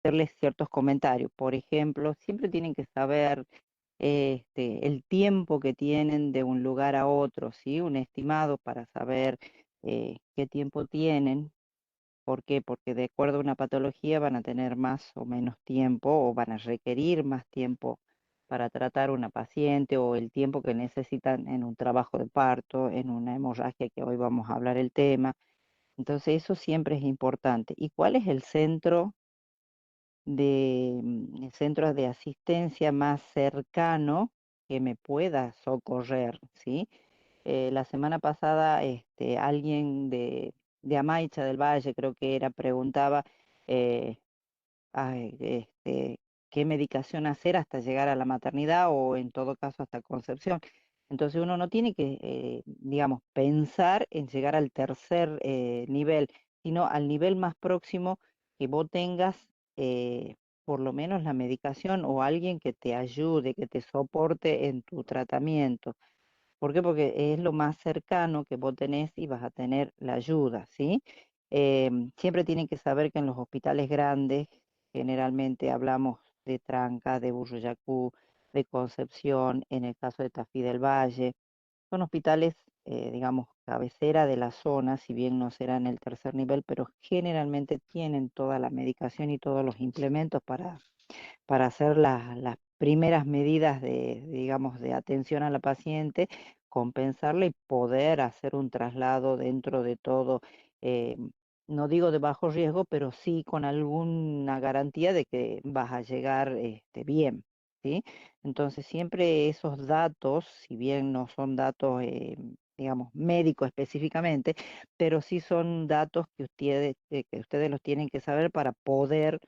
hacerles ciertos comentarios. Por ejemplo, siempre tienen que saber el tiempo que tienen de un lugar a otro, ¿sí? Un estimado para saber qué tiempo tienen. ¿Por qué? Porque de acuerdo a una patología van a tener más o menos tiempo o van a requerir más tiempo para tratar una paciente o el tiempo que necesitan en un trabajo de parto, en una hemorragia que hoy vamos a hablar el tema. Entonces eso siempre es importante. ¿Y cuál es el centro de asistencia más cercano que me pueda socorrer, ¿sí? La semana pasada alguien de Amaicha del Valle, creo que era, preguntaba eh, ay, qué medicación hacer hasta llegar a la maternidad o en todo caso hasta concepción. Entonces uno no tiene que, digamos, pensar en llegar al tercer nivel, sino al nivel más próximo que vos tengas por lo menos la medicación o alguien que te ayude, que te soporte en tu tratamiento. ¿Por qué? Porque es lo más cercano que vos tenés y vas a tener la ayuda, ¿sí? Siempre tienen que saber que en los hospitales grandes, generalmente hablamos de Tranca, de Buruyacú, de Concepción, en el caso de Tafí del Valle, son hospitales, digamos, cabecera de la zona, si bien no serán el tercer nivel, pero generalmente tienen toda la medicación y todos los implementos para hacer las primeras medidas digamos, de atención a la paciente, compensarla y poder hacer un traslado dentro de todo, eh, no digo de bajo riesgo, pero sí con alguna garantía de que vas a llegar bien, ¿sí? Entonces siempre esos datos, si bien no son datos, digamos, médicos específicamente, pero sí son datos que ustedes los tienen que saber para poder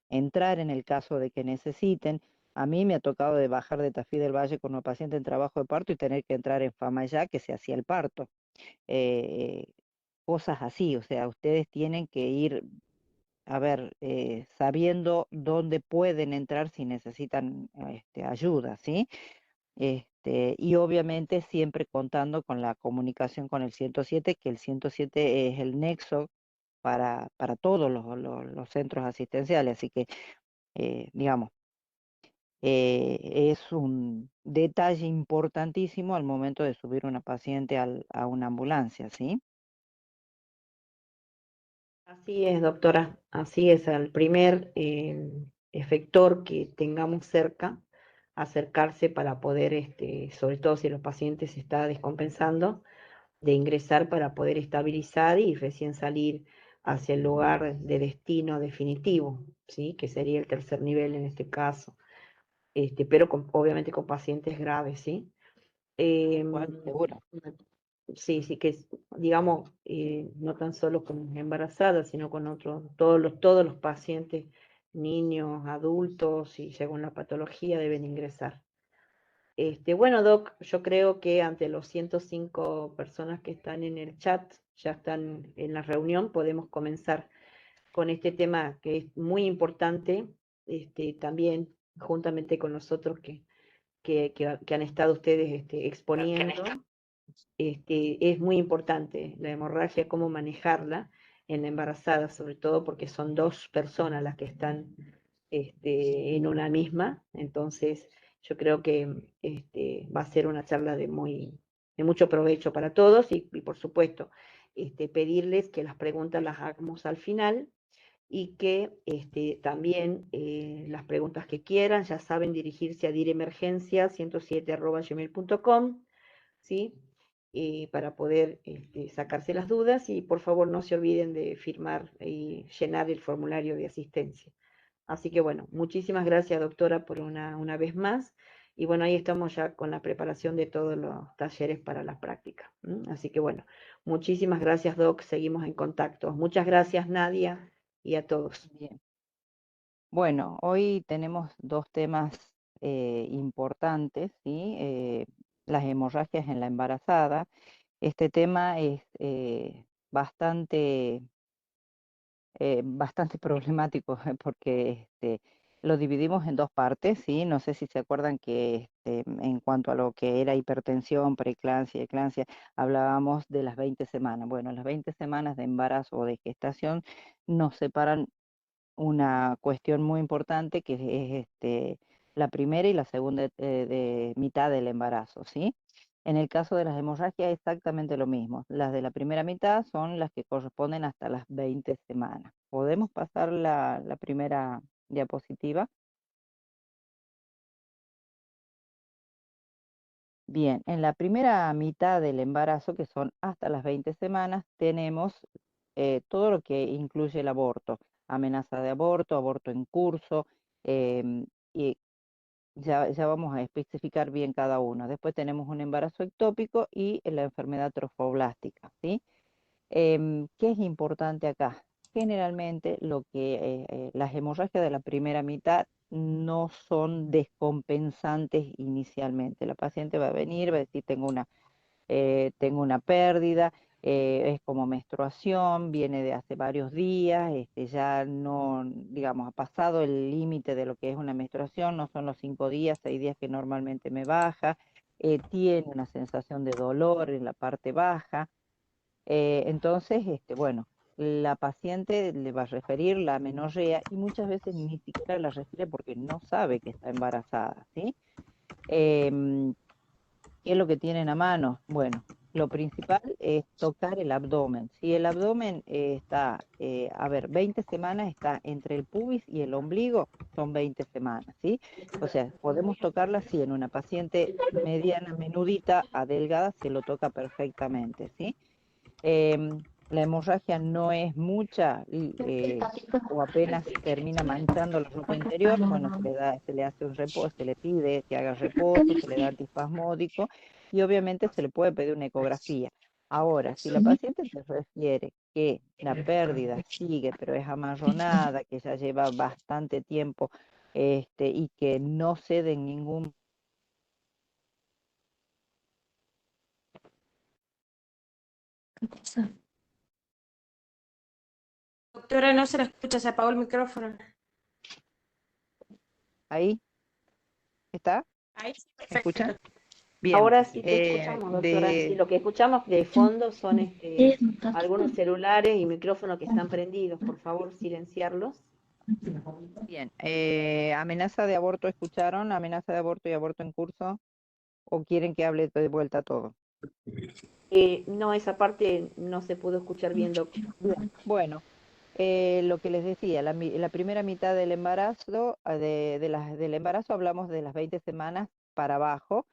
entrar en el caso de que necesiten. A mí me ha tocado de bajar de Tafí del Valle con una paciente en trabajo de parto y tener que entrar en Famayá, que se hacía el parto. Eh, Cosas así, o sea, ustedes tienen que ir, a ver, sabiendo dónde pueden entrar si necesitan ayuda, ¿sí? Y obviamente siempre contando con la comunicación con el 107, que el 107 es el nexo para todos los centros asistenciales, así que digamos, es un detalle importantísimo al momento de subir una paciente a una ambulancia, ¿sí? Así es, doctora, así es, al primer efector que tengamos cerca, acercarse para poder, sobre todo si los pacientes se está descompensando, de ingresar para poder estabilizar y recién salir hacia el lugar de destino definitivo, ¿sí? Que sería el tercer nivel en este caso, pero obviamente con pacientes graves, ¿sí? ¿Cuál? Em, Seguro. Sí, sí, que digamos, no tan solo con embarazadas, sino con otros, todos los pacientes, niños, adultos y según la patología deben ingresar. Bueno, Doc, yo creo que ante los 105 personas que están en el chat, ya están en la reunión, podemos comenzar con este tema que es muy importante, también juntamente con nosotros que han estado ustedes exponiendo. Es muy importante la hemorragia, cómo manejarla en la embarazada, sobre todo porque son dos personas las que están en una misma. Entonces, yo creo que va a ser una charla de mucho provecho para todos y por supuesto, pedirles que las preguntas las hagamos al final y que también las preguntas que quieran, ya saben dirigirse a diremergencia107@gmail.com, ¿sí? Para poder sacarse las dudas y por favor no se olviden de firmar y llenar el formulario de asistencia. Así que bueno, muchísimas gracias doctora por una vez más y bueno, ahí estamos ya con la preparación de todos los talleres para la práctica. Así que bueno, muchísimas gracias doc, seguimos en contacto. Muchas gracias Nadia y a todos. Bien. Bueno, hoy tenemos dos temas importantes, ¿sí? Las hemorragias en la embarazada. Este tema es bastante problemático porque lo dividimos en dos partes, ¿sí? No sé si se acuerdan que en cuanto a lo que era hipertensión, preeclampsia y eclampsia, hablábamos de las 20 semanas. Bueno, las 20 semanas de embarazo o de gestación nos separan una cuestión muy importante que es la primera y la segunda de mitad del embarazo, ¿sí? En el caso de las hemorragias es exactamente lo mismo. Las de la primera mitad son las que corresponden hasta las 20 semanas. ¿Podemos pasar la primera diapositiva? Bien, en la primera mitad del embarazo, que son hasta las 20 semanas, tenemos todo lo que incluye el aborto, amenaza de aborto, aborto en curso, y ya vamos a especificar bien cada uno. Después tenemos un embarazo ectópico y la enfermedad trofoblástica, ¿sí? ¿Qué es importante acá? Generalmente las hemorragias de la primera mitad no son descompensantes inicialmente. La paciente va a venir, va a decir, tengo una pérdida, es como menstruación, viene de hace varios días, ya no, digamos, ha pasado el límite de lo que es una menstruación, no son los 5 días, 6 días que normalmente me baja, tiene una sensación de dolor en la parte baja. Entonces, bueno, la paciente le va a referir la amenorrea y muchas veces ni siquiera la refiere porque no sabe que está embarazada, ¿sí? Em, ¿Qué es lo que tienen a mano? Bueno, lo principal es tocar el abdomen. Si el abdomen está, a ver, 20 semanas está entre el pubis y el ombligo, son 20 semanas, ¿sí? O sea, podemos tocarla así en una paciente mediana, menudita, adelgada, se lo toca perfectamente, ¿sí? La hemorragia no es mucha o apenas termina manchando la ropa interior, bueno, se le hace un reposo, se le pide que haga reposo, se le da antiespasmódico y obviamente se le puede pedir una ecografía. Ahora, si la paciente te refiere que la pérdida sigue, pero es amarronada, que ya lleva bastante tiempo y que no cede en ningún. Doctora, no se la escucha, se apagó el micrófono. Ahí está, Ahí sí, ¿me escuchan? perfecto. Bien, Ahora sí te escuchamos, doctora. Sí, de lo que escuchamos de fondo son algunos celulares y micrófonos que están prendidos. Por favor, silenciarlos. Bien, amenaza de aborto, ¿escucharon? Amenaza de aborto y aborto en curso. ¿O quieren que hable de vuelta todo? No, esa parte no se pudo escuchar bien, doctor. Bien, bueno, lo que les decía, la primera mitad del embarazo, del embarazo hablamos de las 20 semanas para abajo,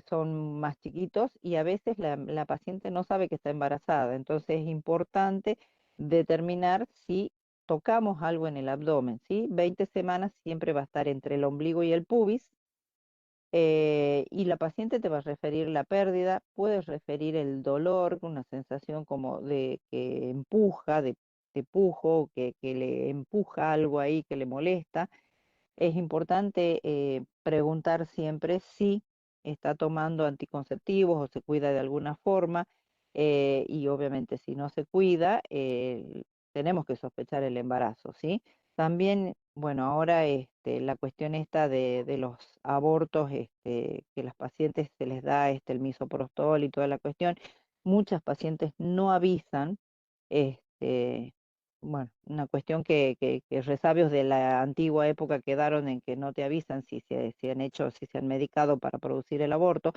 son más chiquitos y a veces la paciente no sabe que está embarazada, entonces es importante determinar si tocamos algo en el abdomen, ¿sí? 20 semanas siempre va a estar entre el ombligo y el pubis, y la paciente te va a referir la pérdida, puede referir el dolor, una sensación como de que empuja, de pujo, que le empuja algo ahí que le molesta. Es importante preguntar siempre si está tomando anticonceptivos o se cuida de alguna forma, y obviamente si no se cuida, tenemos que sospechar el embarazo, ¿sí? También, bueno, ahora la cuestión esta de los abortos, que las pacientes se les da el misoprostol y toda la cuestión, muchas pacientes no avisan, este, bueno, una cuestión que resabios de la antigua época quedaron en que no te avisan si se han medicado para producir el aborto.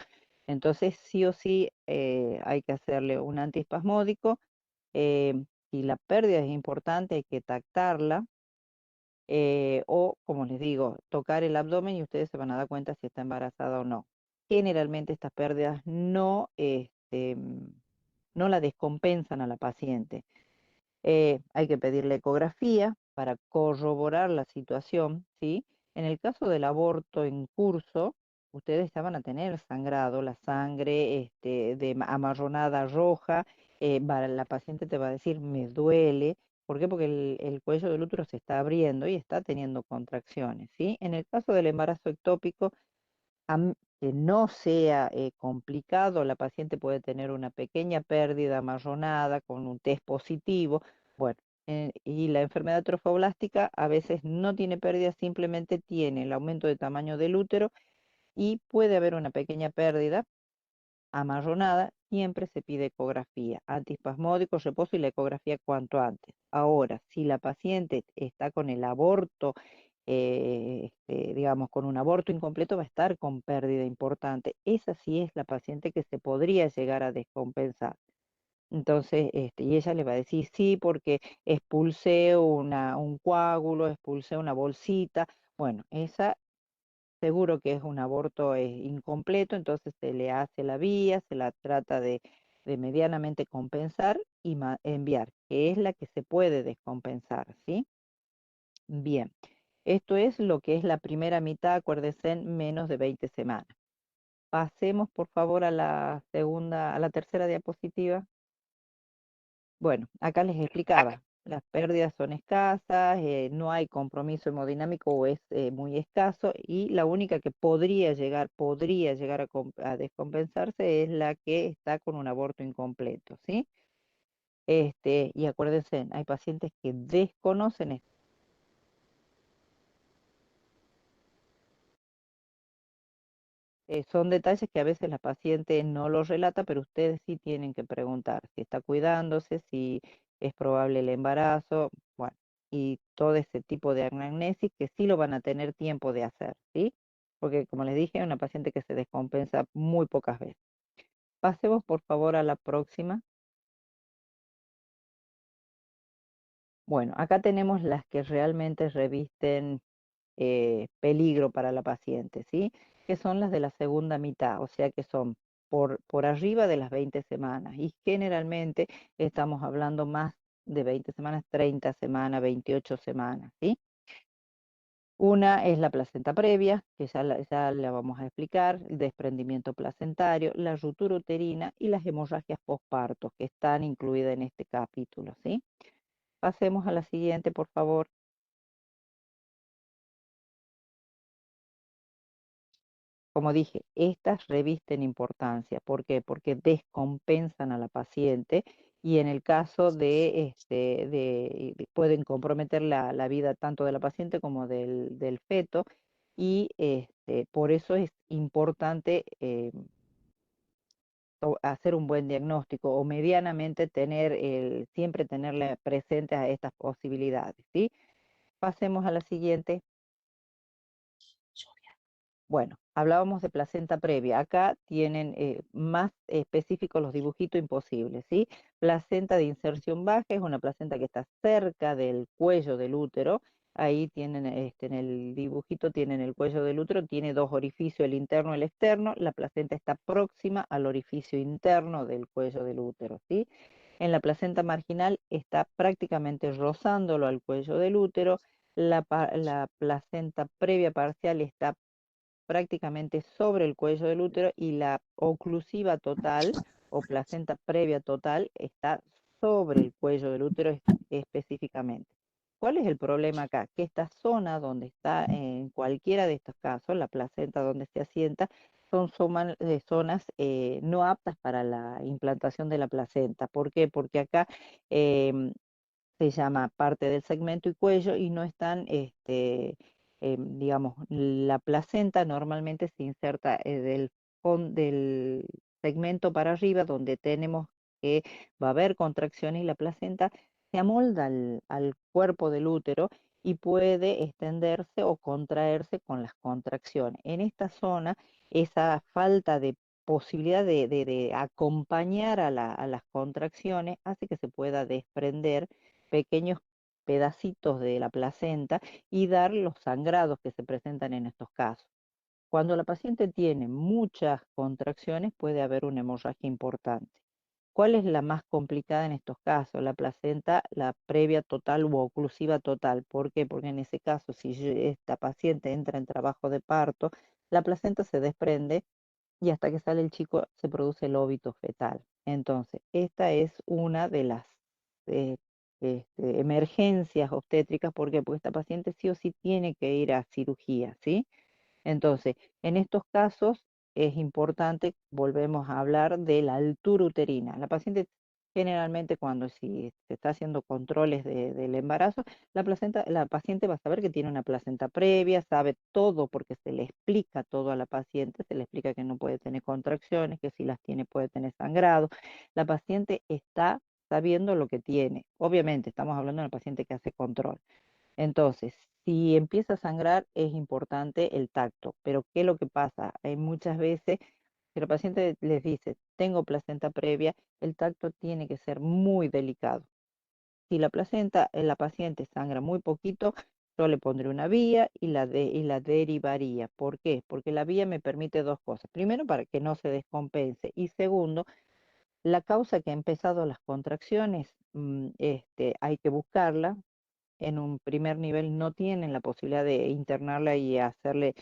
Entonces, sí o sí, hay que hacerle un antiespasmódico. Si la pérdida es importante, hay que tactarla, o, como les digo, tocar el abdomen y ustedes se van a dar cuenta si está embarazada o no. Generalmente estas pérdidas no la descompensan a la paciente. Hay que pedirle ecografía para corroborar la situación, ¿sí? En el caso del aborto en curso, ustedes ya van a tener sangrado, la sangre amarronada roja, la paciente te va a decir, me duele. ¿Por qué? Porque el cuello del útero se está abriendo y está teniendo contracciones, ¿sí? En el caso del embarazo ectópico, que no sea complicado, la paciente puede tener una pequeña pérdida amarronada con un test positivo. Bueno, y la enfermedad trofoblástica a veces no tiene pérdida, simplemente tiene el aumento de tamaño del útero y puede haber una pequeña pérdida amarronada siempre se pide ecografía, antiespasmódico, reposo y la ecografía cuanto antes. Ahora, si la paciente está con el aborto, digamos, con un aborto incompleto, va a estar con pérdida importante. Esa sí es la paciente que se podría llegar a descompensar. Entonces, y ella le va a decir sí, porque expulsé un coágulo, expulsé una bolsita. Bueno, esa seguro que es un aborto incompleto, entonces se le hace la vía, se la trata de medianamente compensar y enviar, que es la que se puede descompensar, ¿sí? Bien, esto es lo que es la primera mitad, acuérdense, en menos de 20 semanas. Pasemos, por favor, a la segunda, a la tercera diapositiva. Bueno, acá les explicaba, las pérdidas son escasas, no hay compromiso hemodinámico o es muy escaso y la única que podría llegar a descompensarse es la que está con un aborto incompleto, ¿sí? Y acuérdense, hay pacientes que desconocen esto. Son detalles que a veces la paciente no los relata, pero ustedes sí tienen que preguntar si está cuidándose, si es probable el embarazo, bueno, y todo ese tipo de anamnesis que sí lo van a tener tiempo de hacer, ¿sí? Porque como les dije, es una paciente que se descompensa muy pocas veces. Pasemos por favor a la próxima. Bueno, acá tenemos las que realmente revisten peligro para la paciente, ¿sí? Que son las de la segunda mitad, o sea que son por arriba de las 20 semanas y generalmente estamos hablando más de 20 semanas, 30 semanas, 28 semanas, ¿sí? Una es la placenta previa, que ya la vamos a explicar, el desprendimiento placentario, la ruptura uterina y las hemorragias postparto, que están incluidas en este capítulo, ¿sí? Pasemos a la siguiente, por favor. Como dije, estas revisten importancia. ¿Por qué? Porque descompensan a la paciente y en el caso pueden comprometer la vida tanto de la paciente como del feto y por eso es importante hacer un buen diagnóstico o medianamente siempre tenerle presentes a estas posibilidades, ¿sí? Pasemos a la siguiente. Bueno, hablábamos de placenta previa. Acá tienen más específicos los dibujitos imposibles, ¿sí? Placenta de inserción baja es una placenta que está cerca del cuello del útero. Ahí tienen, en el dibujito tienen el cuello del útero, tiene dos orificios, el interno y el externo. La placenta está próxima al orificio interno del cuello del útero, ¿sí? En la placenta marginal está prácticamente rozándolo al cuello del útero. La placenta previa parcial está prácticamente sobre el cuello del útero y la oclusiva total o placenta previa total está sobre el cuello del útero específicamente. ¿Cuál es el problema acá? Que esta zona donde está, en cualquiera de estos casos, la placenta donde se asienta, son zonas no aptas para la implantación de la placenta. ¿Por qué? Porque acá em, se llama parte del segmento y cuello y no están, digamos, la placenta normalmente se inserta del segmento para arriba donde tenemos que va a haber contracción y la placenta se amolda al cuerpo del útero y puede extenderse o contraerse con las contracciones. En esta zona, esa falta de posibilidad de acompañar a las contracciones hace que se pueda desprender pequeños pedacitos de la placenta y dar los sangrados que se presentan en estos casos. Cuando la paciente tiene muchas contracciones puede haber una hemorragia importante. ¿Cuál es la más complicada en estos casos? La placenta, la previa total u oclusiva total. ¿Por qué? Porque en ese caso, si esta paciente entra en trabajo de parto, la placenta se desprende y hasta que sale el chico se produce el óbito fetal. Entonces, esta es una de las eh, emergencias obstétricas. ¿Por qué? Porque esta paciente sí o sí tiene que ir a cirugía, ¿sí? Entonces, en estos casos es importante, volvemos a hablar de la altura uterina. La paciente Generalmente cuando si se está haciendo controles del embarazo, la paciente va a saber que tiene una placenta previa, sabe todo porque se le explica todo a la paciente, se le explica que no puede tener contracciones, que si las tiene puede tener sangrado. La paciente está sabiendo lo que tiene. Obviamente, estamos hablando de una paciente que hace control. Entonces, si empieza a sangrar, es importante el tacto. Pero ¿qué es lo que pasa? Hay muchas veces que el paciente les dice, tengo placenta previa, el tacto tiene que ser muy delicado. Si la paciente sangra muy poquito, yo le pondré una vía y la derivaría. ¿Por qué? Porque la vía me permite dos cosas. Primero, para que no se descompense. Y segundo, la causa que ha empezado las contracciones, hay que buscarla. En un primer nivel no tienen la posibilidad de internarla y hacerle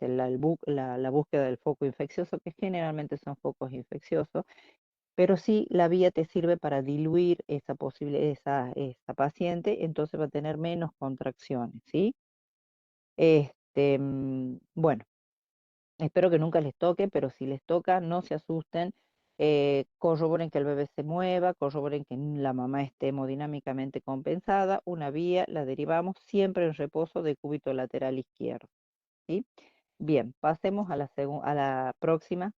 la búsqueda del foco infeccioso, que generalmente son focos infecciosos, pero sí la vía te sirve para diluir esa paciente, entonces va a tener menos contracciones, ¿sí? Bueno, espero que nunca les toque, pero si les toca, no se asusten, corroboren que el bebé se mueva, corroboren que la mamá esté hemodinámicamente compensada, una vía la derivamos siempre en reposo de cúbito lateral izquierdo, ¿sí? Bien, pasemos a a la próxima.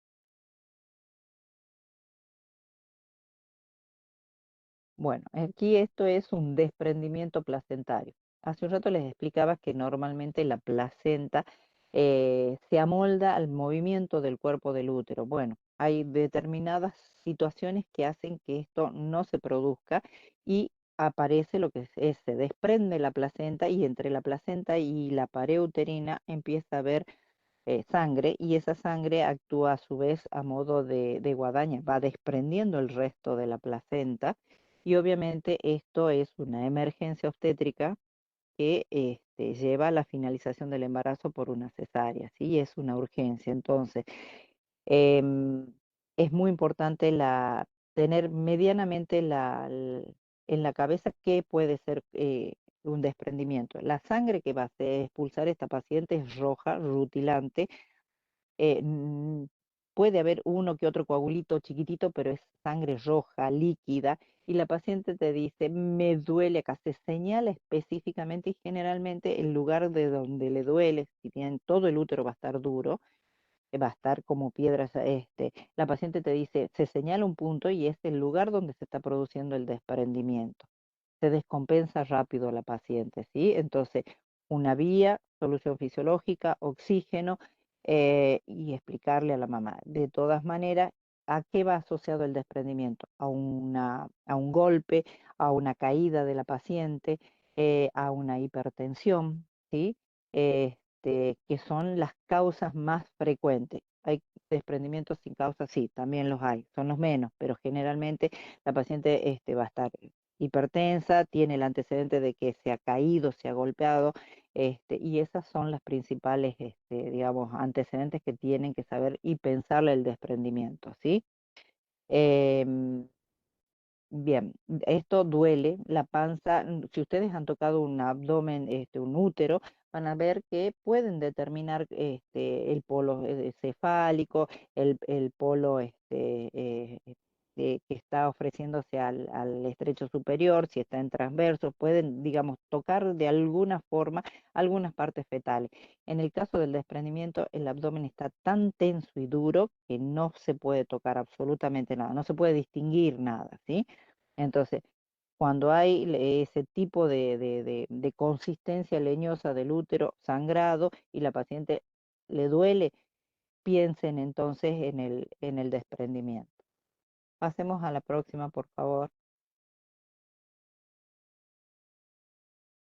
Bueno, aquí esto es un desprendimiento placentario. Hace un rato les explicaba que normalmente la placenta se amolda al movimiento del cuerpo del útero. Bueno, hay determinadas situaciones que hacen que esto no se produzca y aparece lo que se desprende la placenta y entre la placenta y la pared uterina empieza a haber sangre y esa sangre actúa a su vez a modo de guadaña, va desprendiendo el resto de la placenta y obviamente esto es una emergencia obstétrica que lleva a la finalización del embarazo por una cesárea, ¿sí? Es una urgencia. Entonces, em, es muy importante tener medianamente en la cabeza qué puede ser un desprendimiento. La sangre que va a expulsar esta paciente es roja, rutilante, eh, mm, puede haber uno que otro coagulito chiquitito, pero es sangre roja, líquida, y la paciente te dice, me duele acá, se señala específicamente y generalmente el lugar de donde le duele, si bien todo el útero va a estar duro, va a estar como piedras, la paciente te dice, se señala un punto y es el lugar donde se está produciendo el desprendimiento. Se descompensa rápido la paciente, ¿sí? Entonces, una vía, solución fisiológica, oxígeno y explicarle a la mamá. De todas maneras, ¿a qué va asociado el desprendimiento? A un golpe, a una caída de la paciente, a una hipertensión, ¿sí? Que son las causas más frecuentes. Hay desprendimientos sin causa, sí, también los hay, son los menos, pero generalmente la paciente va a estar hipertensa, tiene el antecedente de que se ha caído, se ha golpeado, y esas son las principales, digamos, antecedentes que tienen que saber y pensarle el desprendimiento, ¿sí? Em, Bien, esto duele, la panza, si ustedes han tocado un abdomen, un útero, van a ver que pueden determinar el polo cefálico, el polo que está ofreciéndose al estrecho superior, si está en transverso, pueden, digamos, tocar de alguna forma algunas partes fetales. En el caso del desprendimiento, el abdomen está tan tenso y duro que no se puede tocar absolutamente nada, no se puede distinguir nada, ¿sí? Entonces, cuando hay ese tipo de consistencia leñosa del útero sangrado y la paciente le duele, piensen entonces en el desprendimiento. Pasemos a la próxima, por favor.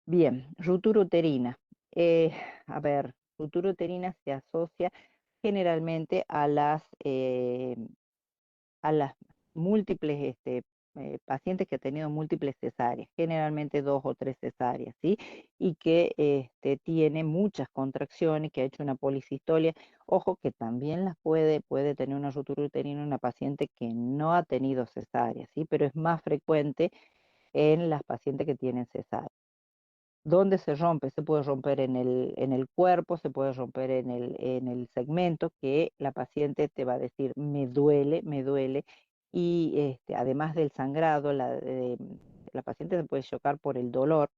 Bien, ruptura uterina. Eh, a ver, ruptura uterina se asocia generalmente a las múltiples pacientes que han tenido múltiples cesáreas, generalmente 2 o 3 cesáreas, ¿sí? Y que tiene muchas contracciones, que ha hecho una policistolia. Ojo que también puede tener una ruptura uterina una paciente que no ha tenido cesárea, ¿sí? Pero es más frecuente en las pacientes que tienen cesárea. ¿Dónde se rompe? Se puede romper en el cuerpo, se puede romper en el segmento que la paciente te va a decir, me duele, y además del sangrado, la paciente se puede chocar por el dolor,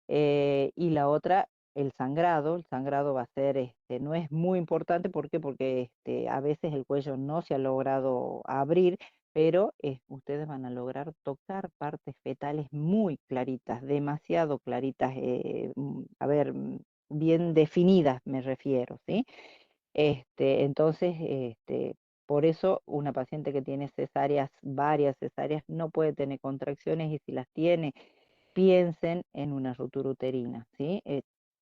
y la otra, el sangrado va a ser, no es muy importante, ¿por qué? Porque a veces el cuello no se ha logrado abrir, pero ustedes van a lograr tocar partes fetales muy claritas, demasiado claritas, a ver, bien definidas me refiero, ¿sí? Entonces, por eso una paciente que tiene cesáreas, varias cesáreas, no puede tener contracciones, y si las tiene, piensen en una ruptura uterina, ¿sí?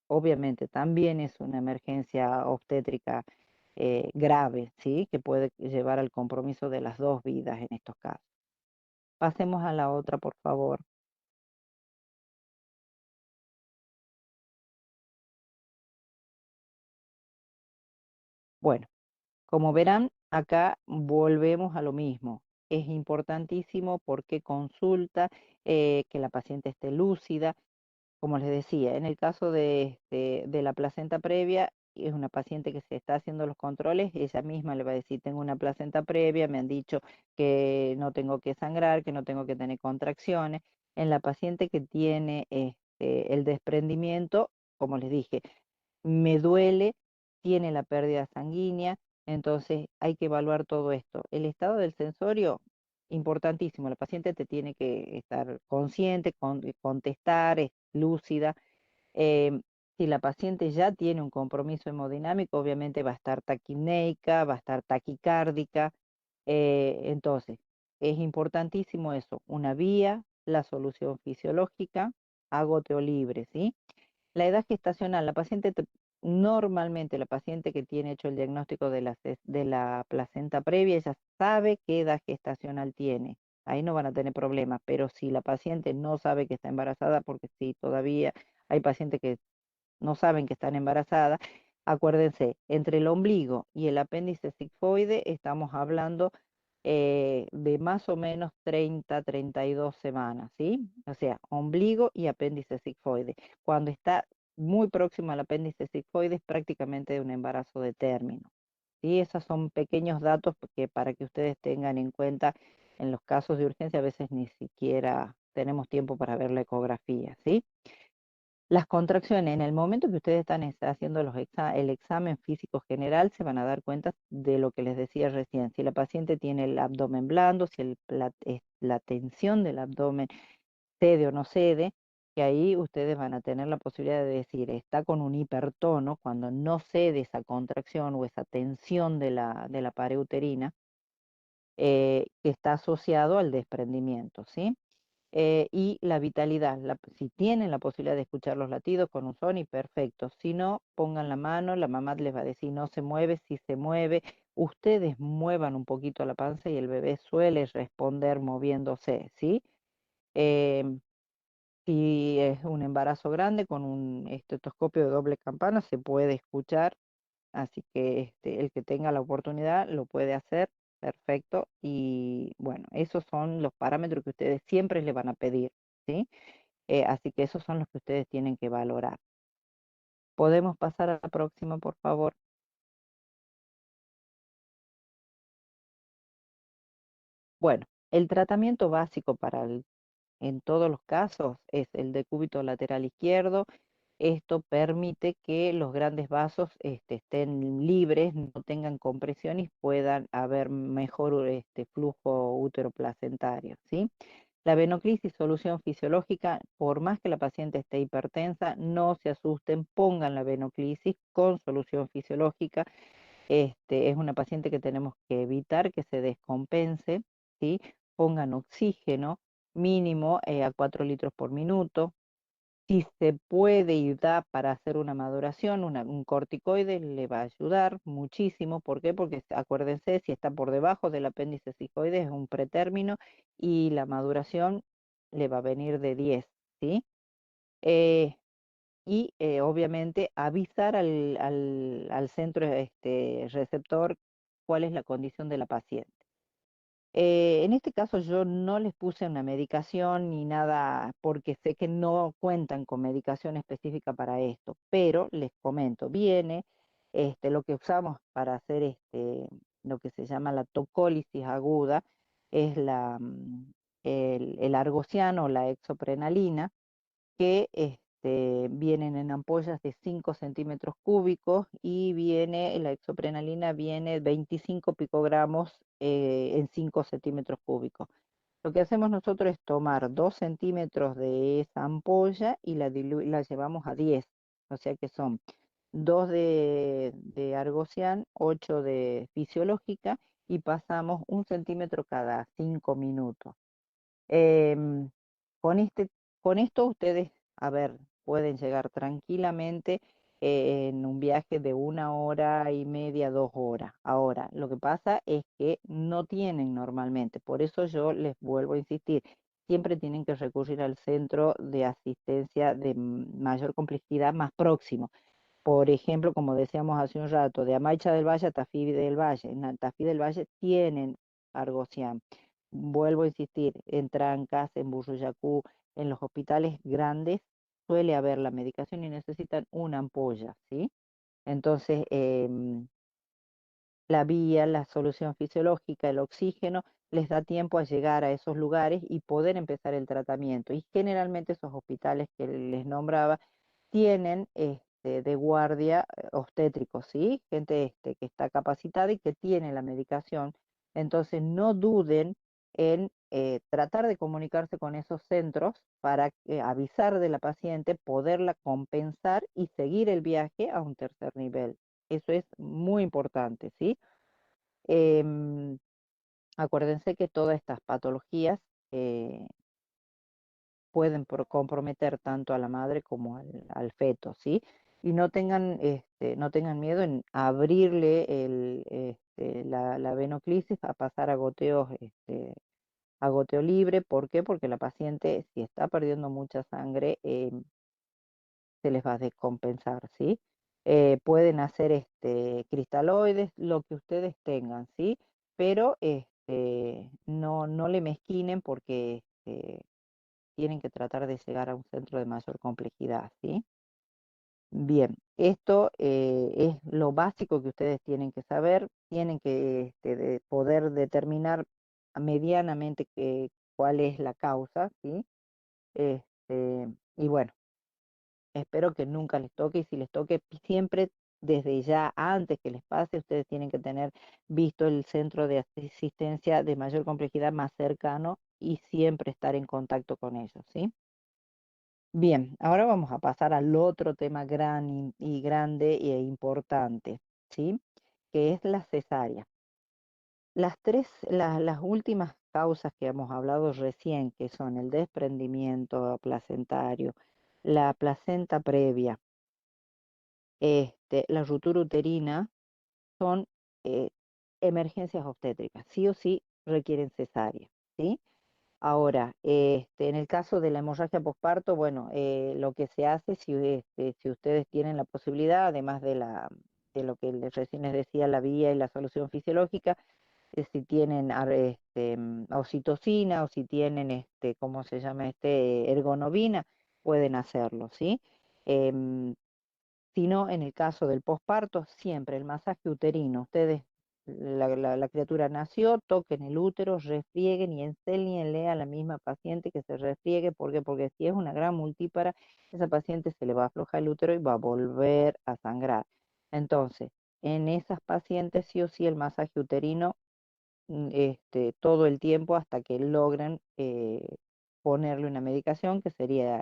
Obviamente también es una emergencia obstétrica grave, ¿sí? Que puede llevar al compromiso de las dos vidas en estos casos. Pasemos a la otra, por favor. Bueno, como verán, acá volvemos a lo mismo. Es importantísimo porque consulta, que la paciente esté lúcida. Como les decía, en el caso de la placenta previa, es una paciente que se está haciendo los controles, ella misma le va a decir, tengo una placenta previa, me han dicho que no tengo que sangrar, que no tengo que tener contracciones. En la paciente que tiene el desprendimiento, como les dije, me duele, tiene la pérdida sanguínea, entonces hay que evaluar todo esto. El estado del sensorio, importantísimo, la paciente te tiene que estar consciente, contestar, es lúcida. Eh, si la paciente ya tiene un compromiso hemodinámico, obviamente va a estar taquipneica, va a estar taquicárdica. Entonces, es importantísimo eso, una vía, la solución fisiológica, a goteo libre, ¿sí? La edad gestacional, normalmente la paciente que tiene hecho el diagnóstico de la placenta previa, ella sabe qué edad gestacional tiene. Ahí no van a tener problemas, pero si la paciente no sabe que está embarazada, porque sí, todavía hay pacientes que no saben que están embarazadas, acuérdense, entre el ombligo y el apéndice sigmoide estamos hablando de más o menos 32 semanas, ¿sí? O sea, ombligo y apéndice sigmoide. Cuando está muy próximo al apéndice sigmoide es prácticamente un embarazo de término. ¿Sí? Esos son pequeños datos que para que ustedes tengan en cuenta en los casos de urgencia, a veces ni siquiera tenemos tiempo para ver la ecografía, ¿sí? Las contracciones, en el momento que ustedes están haciendo el examen físico general, se van a dar cuenta de lo que les decía recién. Si la paciente tiene el abdomen blando, si la tensión del abdomen cede o no cede, que ahí ustedes van a tener la posibilidad de decir, está con un hipertono, cuando no cede esa contracción o esa tensión de la pared uterina, que está asociado al desprendimiento, ¿sí? Y la vitalidad. Si tienen la posibilidad de escuchar los latidos con un Sony, perfecto. Si no, pongan la mano, la mamá les va a decir no se mueve, si se mueve, ustedes muevan un poquito la panza y el bebé suele responder moviéndose, ¿sí? Em, si es un embarazo grande con un estetoscopio de doble campana, se puede escuchar, así que el que tenga la oportunidad lo puede hacer, perfecto. Y bueno, esos son los parámetros que ustedes siempre le van a pedir, ¿sí? Así que esos son los que ustedes tienen que valorar. ¿Podemos pasar a la próxima, por favor? Bueno, el tratamiento básico en todos los casos es el decúbito lateral izquierdo. Esto permite que los grandes vasos estén libres, no tengan compresión y puedan haber mejor flujo útero-placentario, ¿sí? La venoclisis, solución fisiológica, por más que la paciente esté hipertensa, no se asusten, pongan la venoclisis con solución fisiológica. Es una paciente que tenemos que evitar que se descompense, ¿sí? Pongan oxígeno mínimo a 4 litros por minuto. Si se puede y da para hacer una maduración, un corticoide le va a ayudar muchísimo. ¿Por qué? Porque acuérdense, si está por debajo del apéndice sigmoide es un pretérmino y la maduración le va a venir de 10, ¿sí? Eh, obviamente avisar al centro receptor cuál es la condición de la paciente. En este caso yo no les puse una medicación ni nada porque sé que no cuentan con medicación específica para esto, pero les comento, viene lo que usamos para hacer lo que se llama la tocólisis aguda, es el argosiano o la exoprenalina, que vienen en ampollas de 5 centímetros cúbicos y la exoprenalina viene 25 picogramos en 5 centímetros cúbicos. Lo que hacemos nosotros es tomar 2 centímetros de esa ampolla y la llevamos a 10, o sea que son 2 de argosian, 8 de fisiológica y pasamos 1 centímetro cada 5 minutos. Em, con este, con esto ustedes, a ver, pueden llegar tranquilamente en un viaje de 1 hora y media, 2 horas. Ahora, lo que pasa es que no tienen normalmente, por eso yo les vuelvo a insistir, siempre tienen que recurrir al centro de asistencia de mayor complejidad más próximo. Por ejemplo, como decíamos hace un rato, de Amaicha del Valle a Tafí del Valle. En Tafí del Valle tienen argosian. Vuelvo a insistir, en Trancas, en Buruyacú, en los hospitales grandes suele haber la medicación y necesitan una ampolla, ¿sí? Entonces, la vía, la solución fisiológica, el oxígeno, les da tiempo a llegar a esos lugares y poder empezar el tratamiento. Y generalmente esos hospitales que les nombraba tienen de guardia obstétricos, ¿sí? Gente que está capacitada y que tiene la medicación. Entonces no duden en tratar de comunicarse con esos centros para avisar de la paciente, poderla compensar y seguir el viaje a un tercer nivel. Eso es muy importante, ¿sí? Em, Acuérdense que todas estas patologías eh, pueden comprometer tanto a la madre como al feto, ¿sí? Y no tengan miedo en abrirle la venoclisis a pasar a goteo libre. ¿Por qué? Porque la paciente, si está perdiendo mucha sangre, se les va a descompensar, ¿sí? Pueden hacer cristaloides, lo que ustedes tengan, ¿sí? Pero no le mezquinen porque tienen que tratar de llegar a un centro de mayor complejidad, ¿sí? Bien, esto es lo básico que ustedes tienen que saber, tienen que poder determinar medianamente cuál es la causa, ¿sí? Y bueno, espero que nunca les toque y si les toque siempre desde ya, antes que les pase, ustedes tienen que tener visto el centro de asistencia de mayor complejidad más cercano y siempre estar en contacto con ellos, ¿sí? Bien, ahora vamos a pasar al otro tema y grande e importante, ¿sí? Que es la cesárea. Las últimas causas que hemos hablado recién, que son el desprendimiento placentario, la placenta previa, la ruptura uterina, son eh, emergencias obstétricas, sí o sí requieren cesárea, ¿sí? Ahora, en el caso de la hemorragia posparto, bueno, lo que se hace, si ustedes tienen la posibilidad, además de lo que recién les decía, la vía y la solución fisiológica, si tienen oxitocina o si tienen, ¿cómo se llama? Ergonovina, pueden hacerlo, ¿sí? Em, sino en el caso del posparto, siempre el masaje uterino. Ustedes, la criatura nació, toquen el útero, refrieguen y enséñenle a la misma paciente que se refriegue. ¿Por qué? Porque si es una gran multípara, esa paciente se le va a aflojar el útero y va a volver a sangrar. Entonces, en esas pacientes sí o sí el masaje uterino todo el tiempo hasta que logran ponerle una medicación que sería,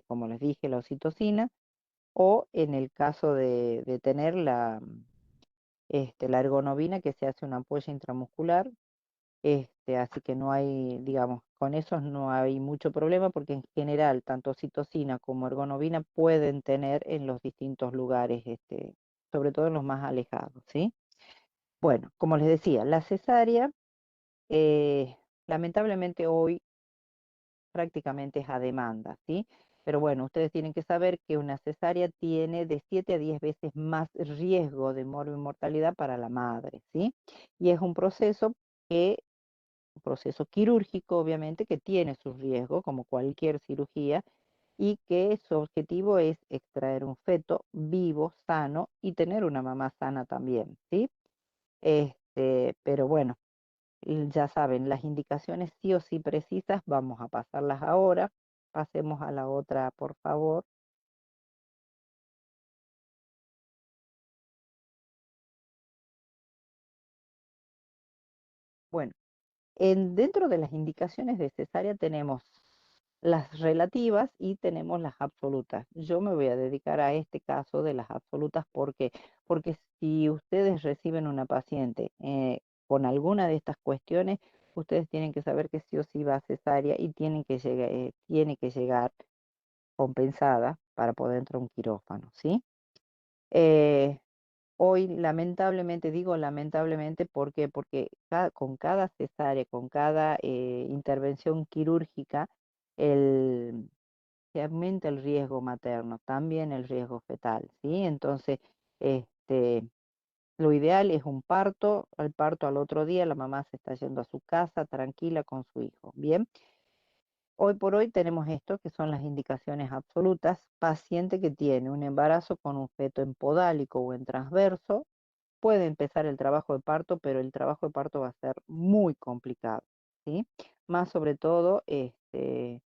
como les dije, la oxitocina o en el caso de tener la ergonovina, que se hace una ampolla intramuscular. Así que no hay, digamos, con esos no hay mucho problema porque en general tanto oxitocina como ergonovina pueden tener en los distintos lugares, sobre todo en los más alejados, ¿sí? Bueno, como les decía, la cesárea, lamentablemente hoy prácticamente es a demanda, ¿sí? Pero bueno, ustedes tienen que saber que una cesárea tiene de 7 a 10 veces más riesgo de mortalidad para la madre, ¿sí? Y es un proceso quirúrgico, obviamente, que tiene sus riesgos, como cualquier cirugía, y que su objetivo es extraer un feto vivo, sano, y tener una mamá sana también, ¿sí? Pero bueno, ya saben, las indicaciones sí o sí precisas, vamos a pasarlas ahora. Pasemos a la otra, por favor. Bueno, dentro de las indicaciones de cesárea tenemos las relativas y tenemos las absolutas. Yo me voy a dedicar a este caso de las absolutas porque si ustedes reciben una paciente con alguna de estas cuestiones, ustedes tienen que saber que sí o sí va a cesárea y tiene que llegar compensada para poder entrar a un quirófano, ¿sí? Eh, Hoy, lamentablemente, digo lamentablemente, ¿por qué? Porque con cada cesárea, con cada intervención quirúrgica, se aumenta el riesgo materno, también el riesgo fetal, ¿sí? Entonces, este, lo ideal es un parto, al parto al otro día la mamá se está yendo a su casa tranquila con su hijo, ¿bien? Hoy por hoy tenemos esto, que son las indicaciones absolutas. Paciente que tiene un embarazo con un feto en podálico o en transverso, puede empezar el trabajo de parto, pero el trabajo de parto va a ser muy complicado, ¿sí? Más sobre todo, en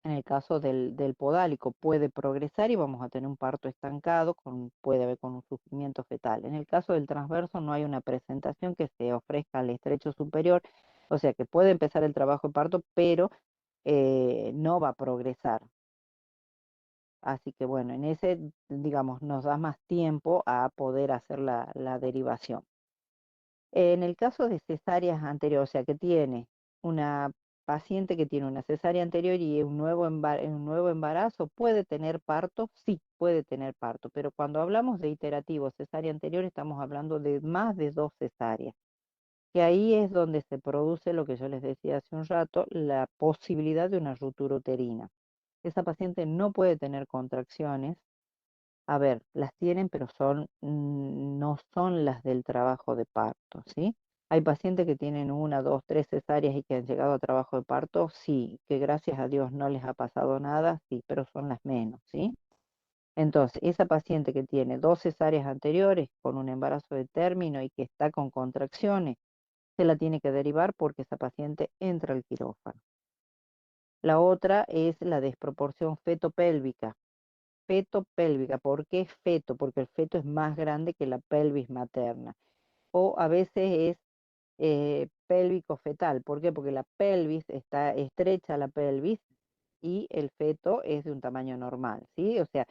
el caso del podálico, puede progresar y vamos a tener un parto estancado, puede haber con un sufrimiento fetal. En el caso del transverso no hay una presentación que se ofrezca al estrecho superior, o sea que puede empezar el trabajo de parto, pero no va a progresar. Así que bueno, en ese, digamos, nos da más tiempo a poder hacer la derivación. En el caso de cesáreas anteriores, o sea, que tiene una paciente que tiene una cesárea anterior y un nuevo embarazo, ¿puede tener parto? Sí, puede tener parto, pero cuando hablamos de iterativo cesárea anterior, estamos hablando de más de 2 cesáreas, que ahí es donde se produce lo que yo les decía hace un rato, la posibilidad de una ruptura uterina. Esa paciente no puede tener contracciones. A ver, las tienen, pero no son las del trabajo de parto, ¿sí? Hay pacientes que tienen una, dos, tres cesáreas y que han llegado a trabajo de parto, sí, que gracias a Dios no les ha pasado nada, sí, pero son las menos, ¿sí? Entonces, esa paciente que tiene 2 cesáreas anteriores con un embarazo de término y que está con contracciones, se la tiene que derivar porque esa paciente entra al quirófano. La otra es la desproporción feto-pélvica. Feto-pélvica. ¿Por qué feto? Porque el feto es más grande que la pelvis materna. O a veces es pélvico-fetal. ¿Por qué? Porque la pelvis está estrecha, la pelvis, y el feto es de un tamaño normal, ¿sí? O sea,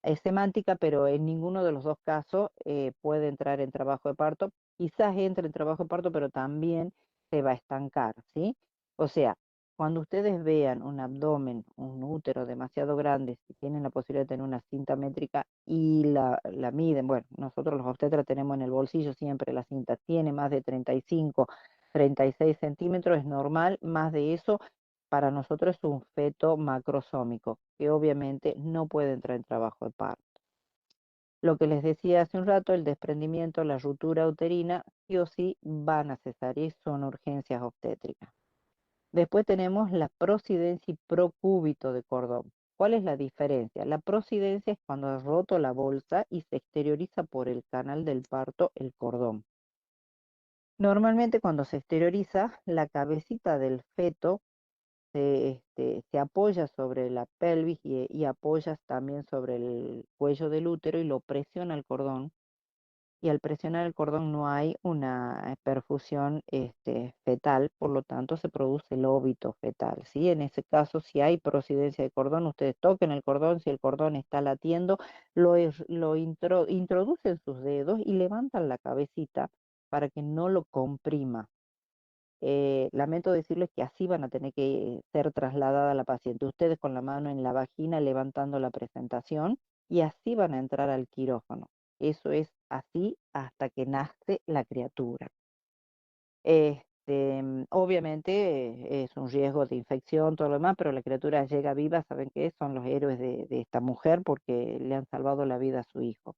es semántica, pero en ninguno de los dos casos puede entrar en trabajo de parto. Quizás entre en trabajo de parto, pero también se va a estancar, ¿sí? O sea, cuando ustedes vean un abdomen, un útero demasiado grande, si tienen la posibilidad de tener una cinta métrica y la miden, bueno, nosotros los obstetras tenemos en el bolsillo siempre la cinta, tiene más de 35, 36 centímetros, es normal, más de eso para nosotros es un feto macrosómico, que obviamente no puede entrar en trabajo de parto. Lo que les decía hace un rato, el desprendimiento, la ruptura uterina, sí o sí van a cesar y son urgencias obstétricas. Después tenemos la prosidencia y procúbito de cordón. ¿Cuál es la diferencia? La prosidencia es cuando ha roto la bolsa y se exterioriza por el canal del parto el cordón. Normalmente cuando se exterioriza, la cabecita del feto se apoya sobre la pelvis y apoyas también sobre el cuello del útero y lo presiona el cordón. Y al presionar el cordón no hay una perfusión fetal, por lo tanto se produce el óbito fetal, ¿sí? En ese caso, si hay prosidencia de cordón, ustedes toquen el cordón, si el cordón está latiendo, introducen sus dedos y levantan la cabecita para que no lo comprima. Lamento decirles que así van a tener que ser trasladada la paciente. Ustedes con la mano en la vagina levantando la presentación y así van a entrar al quirófano. Eso es así hasta que nace la criatura. Obviamente es un riesgo de infección, todo lo demás, pero la criatura llega viva, ¿saben qué? Son los héroes de esta mujer porque le han salvado la vida a su hijo.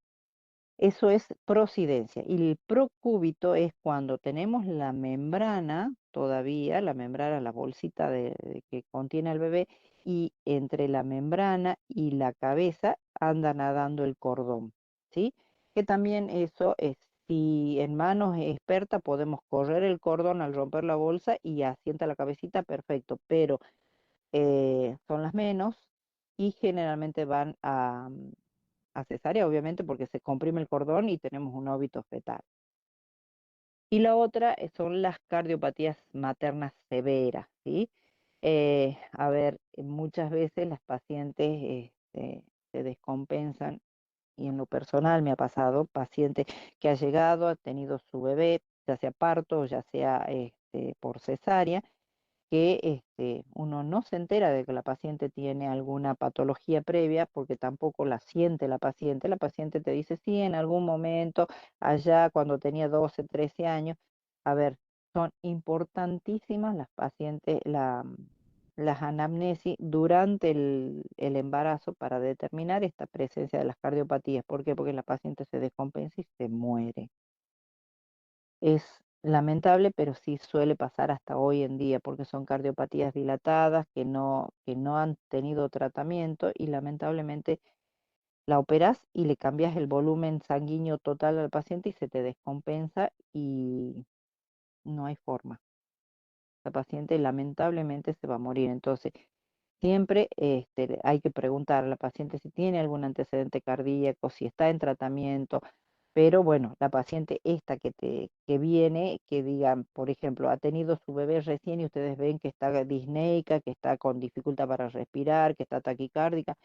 Eso es prosidencia. Y el procúbito es cuando tenemos la membrana, todavía, la membrana, la bolsita que contiene al bebé, y entre la membrana y la cabeza anda nadando el cordón, ¿sí? Que también eso Si en manos expertas podemos correr el cordón al romper la bolsa y asienta la cabecita, perfecto, pero son las menos y generalmente van a cesárea, obviamente, porque se comprime el cordón y tenemos un óbito fetal. Y la otra son las cardiopatías maternas severas, ¿sí? A ver, muchas veces las pacientes se descompensan y en lo personal me ha pasado, paciente que ha llegado, ha tenido su bebé, ya sea parto, ya sea por cesárea, que uno no se entera de que la paciente tiene alguna patología previa porque tampoco la siente la paciente. La paciente te dice, sí, en algún momento, allá cuando tenía 12, 13 años. A ver, son importantísimas las pacientes, las anamnesis durante el embarazo para determinar esta presencia de las cardiopatías. ¿Por qué? Porque la paciente se descompensa y se muere. Es lamentable, pero sí suele pasar hasta hoy en día, porque son cardiopatías dilatadas que no han tenido tratamiento y lamentablemente la operas y le cambias el volumen sanguíneo total al paciente y se te descompensa y no hay forma. La paciente lamentablemente se va a morir. Entonces, siempre hay que preguntar a la paciente si tiene algún antecedente cardíaco, si está en tratamiento, pero bueno, la paciente esta que viene, que digan, por ejemplo, ha tenido su bebé recién y ustedes ven que está disneica, que está con dificultad para respirar, que está taquicárdica,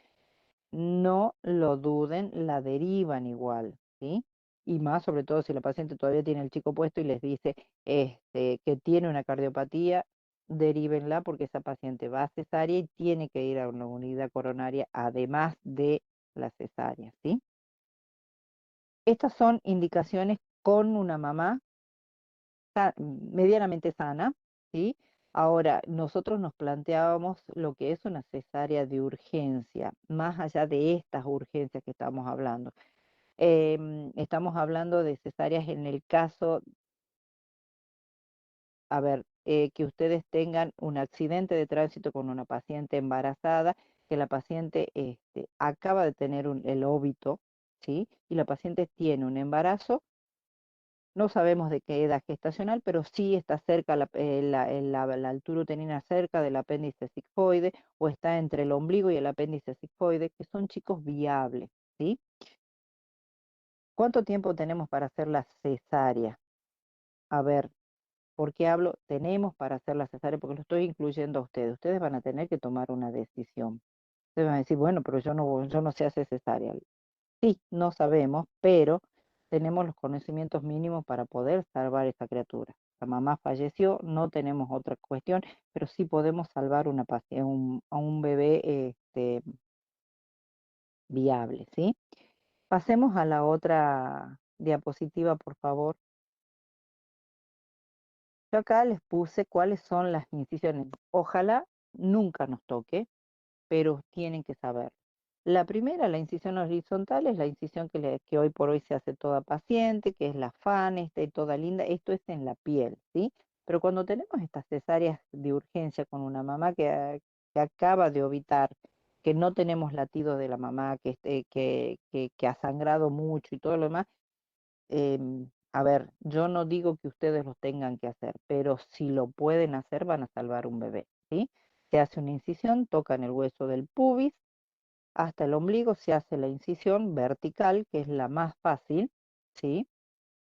no lo duden, la derivan igual, ¿sí? Y más sobre todo si la paciente todavía tiene el chico puesto y les dice que tiene una cardiopatía, derívenla porque esa paciente va a cesárea y tiene que ir a una unidad coronaria además de la cesárea, ¿sí? Estas son indicaciones con una mamá medianamente sana, ¿sí? Ahora, nosotros nos planteábamos lo que es una cesárea de urgencia, más allá de estas urgencias que estamos hablando. Estamos hablando de cesáreas en el caso, a ver, que ustedes tengan un accidente de tránsito con una paciente embarazada, que la paciente acaba de tener el óbito, ¿sí? Y la paciente tiene un embarazo. No sabemos de qué edad gestacional, pero sí está cerca, la altura uterina cerca del apéndice sigmoide o está entre el ombligo y el apéndice sigmoide, que son chicos viables, ¿sí? ¿Cuánto tiempo tenemos para hacer la cesárea? A ver, ¿por qué hablo? Tenemos para hacer la cesárea porque lo estoy incluyendo a ustedes. Ustedes van a tener que tomar una decisión. Ustedes van a decir, bueno, pero yo no sé hacer cesárea. Sí, no sabemos, pero tenemos los conocimientos mínimos para poder salvar esa criatura. La mamá falleció, no tenemos otra cuestión, pero sí podemos salvar a un bebé viable, ¿sí? Pasemos a la otra diapositiva, por favor. Yo acá les puse cuáles son las incisiones. Ojalá nunca nos toque, pero tienen que saber. La primera, la incisión horizontal, es la incisión que hoy por hoy se hace toda paciente, que es la FAN, y toda linda. Esto es en la piel, ¿sí? Pero cuando tenemos estas cesáreas de urgencia con una mamá que acaba de ovitar, que no tenemos latidos de la mamá, que ha sangrado mucho y todo lo demás, a ver, yo no digo que ustedes lo tengan que hacer, pero si lo pueden hacer, van a salvar un bebé, ¿sí? Se hace una incisión, tocan el hueso del pubis, hasta el ombligo se hace la incisión vertical, que es la más fácil, ¿sí?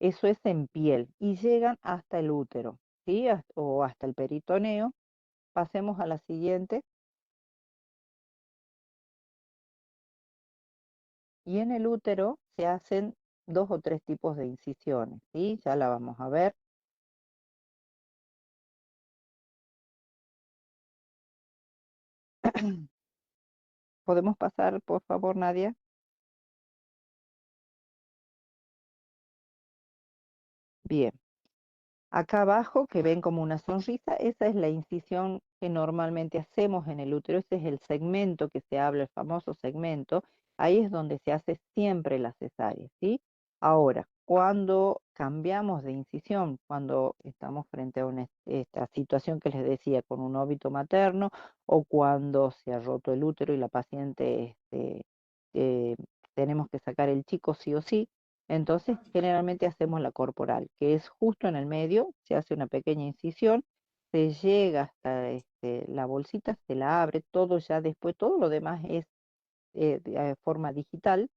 Eso es en piel y llegan hasta el útero, ¿sí? O hasta el peritoneo. Pasemos a la siguiente. Y en el útero se hacen dos o tres tipos de incisiones, ¿sí? Ya la vamos a ver. ¿Podemos pasar, por favor, Nadia? Bien. Acá abajo, que ven como una sonrisa, esa es la incisión que normalmente hacemos en el útero. Ese es el segmento que se habla, el famoso segmento. Ahí es donde se hace siempre la cesárea, ¿sí? Ahora, cuando cambiamos de incisión, cuando estamos frente a esta situación que les decía, con un óbito materno, o cuando se ha roto el útero y la paciente, eh, tenemos que sacar el chico sí o sí, Entonces, generalmente hacemos la corporal, que es justo en el medio, se hace una pequeña incisión, se llega hasta la bolsita, se la abre, todo ya después, todo lo demás es de forma digital,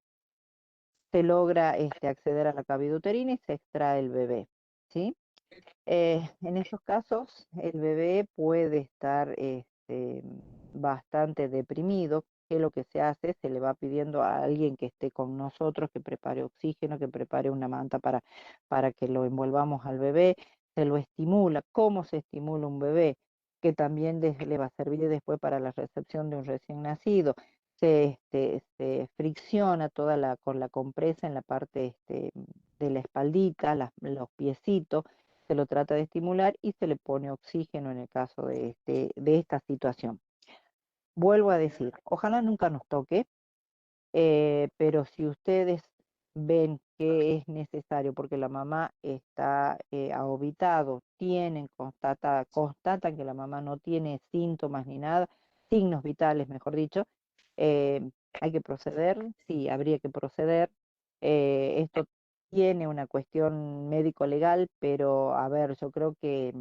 se logra acceder a la cavidad uterina y se extrae el bebé, ¿sí? En esos casos, el bebé puede estar bastante deprimido. Que lo que se hace, se le va pidiendo a alguien que esté con nosotros, que prepare oxígeno, que prepare una manta para que lo envolvamos al bebé, se lo estimula. ¿Cómo se estimula un bebé? Que también le va a servir después para la recepción de un recién nacido. Se fricciona con la compresa en la parte de la espaldita, los piecitos, se lo trata de estimular y se le pone oxígeno en el caso de esta situación. Vuelvo a decir, ojalá nunca nos toque, pero si ustedes ven que es necesario, porque la mamá está aovitado, constatan que la mamá no tiene síntomas ni nada, signos vitales, mejor dicho, eh, hay que proceder, sí, habría que proceder. Esto tiene una cuestión médico-legal, pero a ver, yo creo que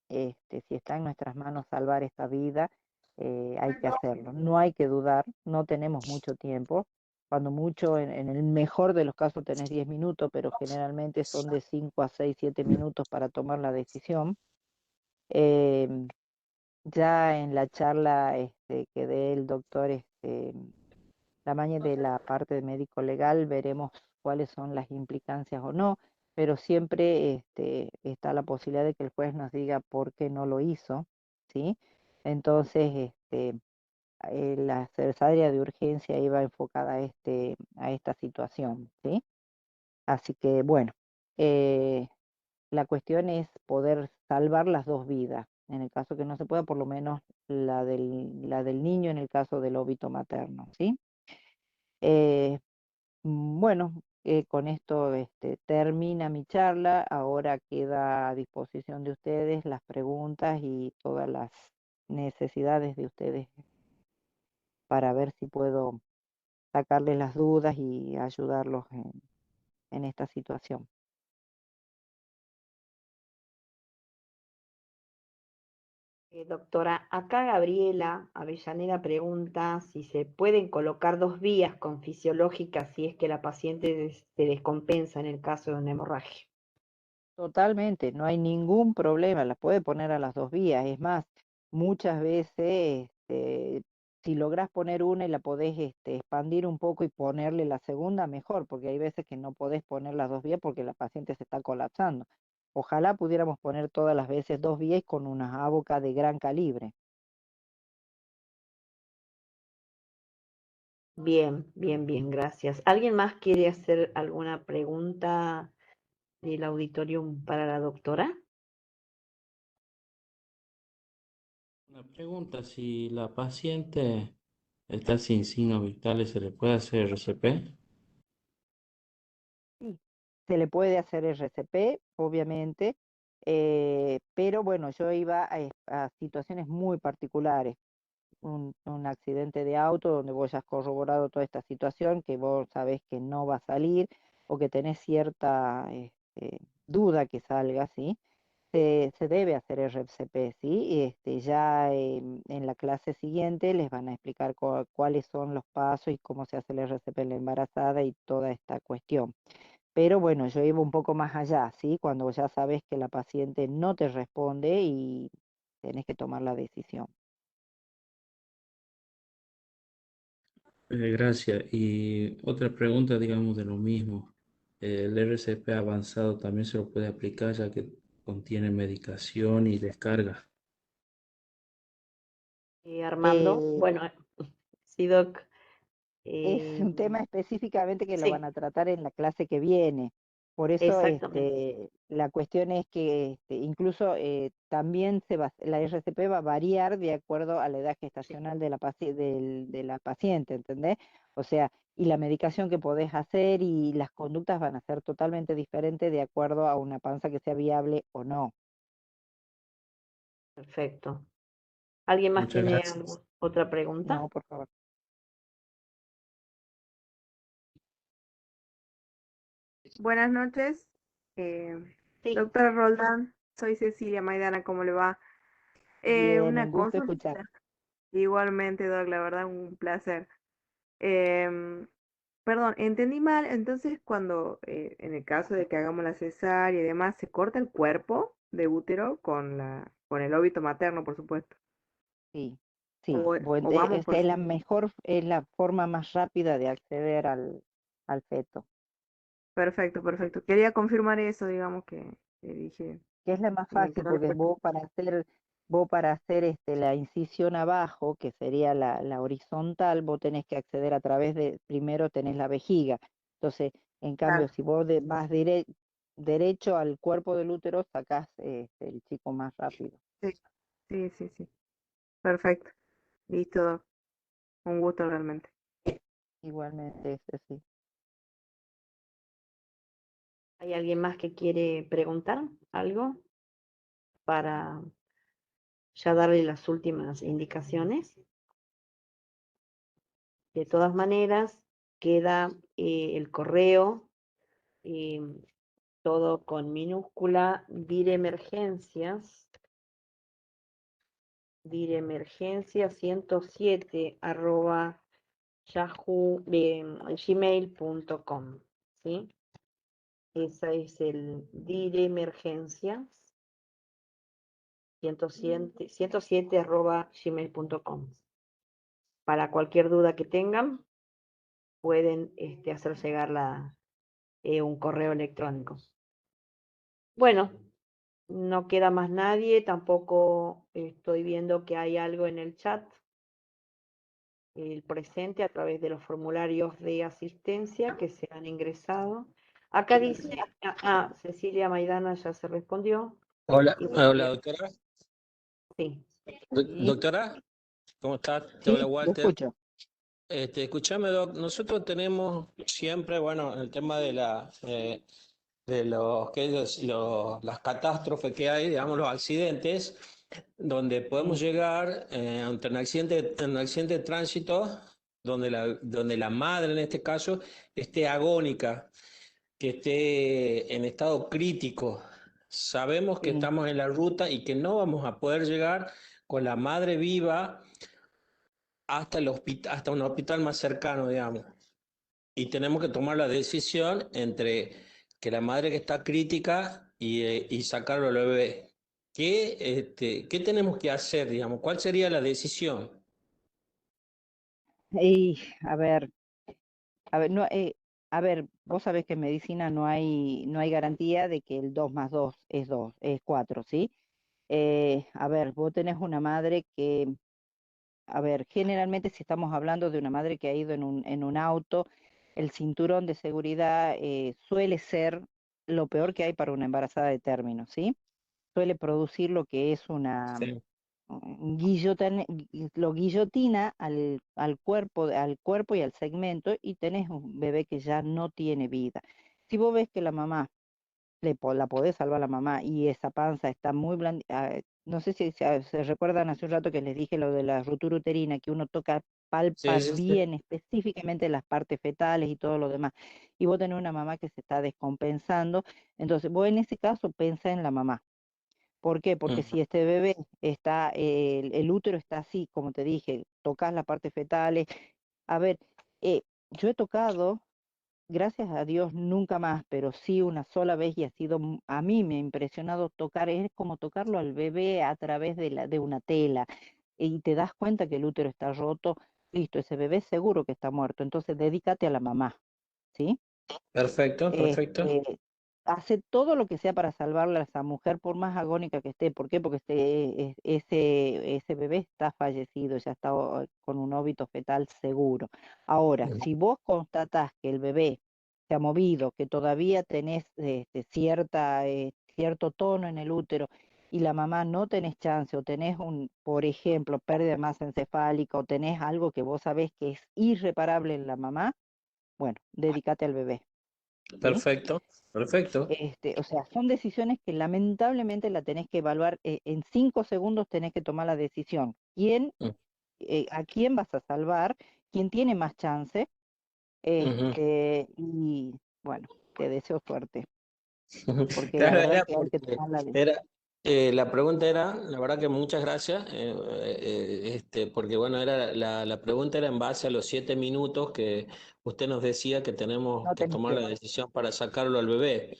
si está en nuestras manos salvar esta vida, hay que hacerlo. No hay que dudar, no tenemos mucho tiempo. Cuando mucho, en el mejor de los casos tenés 10 minutos, pero generalmente son de 5 a 6, 7 minutos para tomar la decisión. Eh, ya en la charla que dé el doctor Lamaña de la parte de médico legal, veremos cuáles son las implicancias o no, pero siempre está la posibilidad de que el juez nos diga por qué no lo hizo, ¿sí? Entonces, la cesárea de urgencia iba enfocada a esta situación, ¿sí? Así que, bueno, eh, la cuestión es poder salvar las dos vidas. En el caso que no se pueda, por lo menos la del niño en el caso del óbito materno, ¿sí? Eh, bueno, con esto termina mi charla. Ahora queda a disposición de ustedes las preguntas y todas las necesidades de ustedes para ver si puedo sacarles las dudas y ayudarlos en esta situación. Doctora, acá Gabriela Avellaneda pregunta si se pueden colocar dos vías con fisiológicas si es que la paciente se descompensa en el caso de una hemorragia. Totalmente, no hay ningún problema, las puede poner a las dos vías. Es más, muchas veces, si lográs poner una y la podés expandir un poco y ponerle la segunda, mejor, porque hay veces que no podés poner las dos vías porque la paciente se está colapsando. Ojalá pudiéramos poner todas las veces dos vías y con una ABOCA de gran calibre. Bien, bien, bien, gracias. ¿Alguien más quiere hacer alguna pregunta del auditorium para la doctora? Una pregunta, si la paciente está sin signos vitales, ¿se le puede hacer RCP? Sí, se le puede hacer RCP, obviamente, pero bueno, yo iba a situaciones muy particulares. Un accidente de auto donde vos ya has corroborado toda esta situación, que vos sabés que no va a salir o que tenés cierta duda que salga, ¿sí? Se debe hacer RCP, ¿sí? Y ya en la clase siguiente les van a explicar cuáles son los pasos y cómo se hace el RCP en la embarazada y toda esta cuestión. Pero bueno, yo iba un poco más allá, ¿sí? Cuando ya sabes que la paciente no te responde y tenés que tomar la decisión. Gracias. Y otra pregunta, digamos, de lo mismo. El RCP avanzado también se lo puede aplicar ya que contiene medicación y descarga. Armando, Eh, bueno, sí, doc. Es eh, un tema específicamente que lo van sí, a tratar en la clase que viene. Por eso exactamente. la cuestión es que incluso también la RCP va a variar de acuerdo a la edad Sí, gestacional de la paciente, ¿entendés? O sea, y la medicación que podés hacer y las conductas van a ser totalmente diferentes de acuerdo a una panza que sea viable o no. perfecto. ¿Alguien más Muchas tiene gracias. otra pregunta? No, por favor. Buenas noches, Sí, doctora Roldán. Soy Cecilia Maidana, ¿cómo le va? Bien, Una un gusto escuchar. consulta. Igualmente, Doc, la verdad, un placer. Em, Perdón, entendí mal. Entonces, cuando en el caso de que hagamos la cesárea y demás, se corta el cuerpo de útero con el óbito materno, por supuesto. Sí, sí. O vamos Esa por es la sí. mejor, es la forma más rápida de acceder al feto, Perfecto, perfecto. Quería confirmar eso, digamos que dije, que es la más que fácil no le porque cueste. vos para hacer la incisión abajo, que sería la horizontal, vos tenés que acceder a través de, primero tenés la vejiga. Entonces, en cambio, Claro, si vos vas derecho al cuerpo del útero, sacás el chico más rápido. sí, sí, sí, sí. Perfecto. Listo, Doc. Un gusto realmente. Igualmente, ese sí. ¿hay alguien más que quiere preguntar algo para ya darle las últimas indicaciones? De todas maneras, queda el correo, eh, todo con minúscula, viremergencia 107 gmail.com, ¿sí? Esa es el viremergencia 107 gmail.com. Para cualquier duda que tengan, pueden hacer llegar un correo electrónico. Bueno, no queda más nadie, tampoco estoy viendo que hay algo en el chat, el presente a través de los formularios de asistencia que se han ingresado. Acá dice, Cecilia Maidana ya se respondió. Hola, Y hola doctora. sí, Sí, Doctora, ¿cómo estás? Te habla sí, lo Walter. escucho. Escúchame, Doc, nosotros tenemos siempre, bueno, el tema de los, las catástrofes que hay, digamos, los accidentes, donde podemos Sí, llegar ante un accidente de tránsito, donde la madre, en este caso, esté agónica, que esté en estado crítico. Sabemos que sí. estamos en la ruta y que no vamos a poder llegar con la madre viva hasta el hospital, hasta un hospital más cercano, digamos. Y tenemos que tomar la decisión entre que la madre que está crítica y sacarlo al bebé. ¿Qué tenemos que hacer, digamos? ¿Cuál sería la decisión? Y a ver, no, a ver, vos sabés que en medicina no hay garantía de que el 2 más 2 es 2 es 4, ¿sí? A ver, vos tenés una madre que, a ver, generalmente si estamos hablando de una madre que ha ido en un auto, el cinturón de seguridad suele ser lo peor que hay para una embarazada de término, ¿sí? Suele producir lo que es una Sí. lo guillotina al cuerpo y al segmento y tenés un bebé que ya no tiene vida. Si vos ves que la mamá, la podés salvar a la mamá y esa panza está muy blanda, no sé si se recuerdan hace un rato que les dije lo de la ruptura uterina, que uno palpa Sí, sí, sí. bien específicamente las partes fetales y todo lo demás, y vos tenés una mamá que se está descompensando, entonces vos en ese caso pensá en la mamá. ¿Por qué? Porque Mm. si este bebé está, el útero está así, como te dije, tocas las partes fetales. A ver, eh, yo he tocado, gracias a Dios, nunca más, pero sí una sola vez y ha sido, a mí me ha impresionado tocar, es como tocarlo al bebé a través de una tela y te das cuenta que el útero está roto, listo, ese bebé seguro que está muerto, entonces dedícate a la mamá, ¿sí? Perfecto, perfecto. este, Hace todo lo que sea para salvarla a esa mujer, por más agónica que esté. ¿Por qué? Porque ese bebé está fallecido, ya está con un óbito fetal seguro. Ahora, si vos constatás que el bebé se ha movido, que todavía tenés cierto tono en el útero y la mamá no tenés chance, o tenés por ejemplo, pérdida de masa encefálica, o tenés algo que vos sabés que es irreparable en la mamá, bueno, dedícate al bebé. ¿Sí? Perfecto, perfecto. O sea, son decisiones que lamentablemente la tenés que evaluar, en 5 segundos tenés que tomar la decisión. Mm. ¿A quién vas a salvar? ¿Quién tiene más chance? Ujú. Y bueno, te deseo suerte, porque la Claro, verdad era que hay que porque tomar la decisión. era, la pregunta era, la verdad que muchas gracias, porque bueno, la pregunta era en base a los 7 minutos que usted nos decía que tenemos No que tenés tomar la tiempo. decisión para sacarlo al bebé.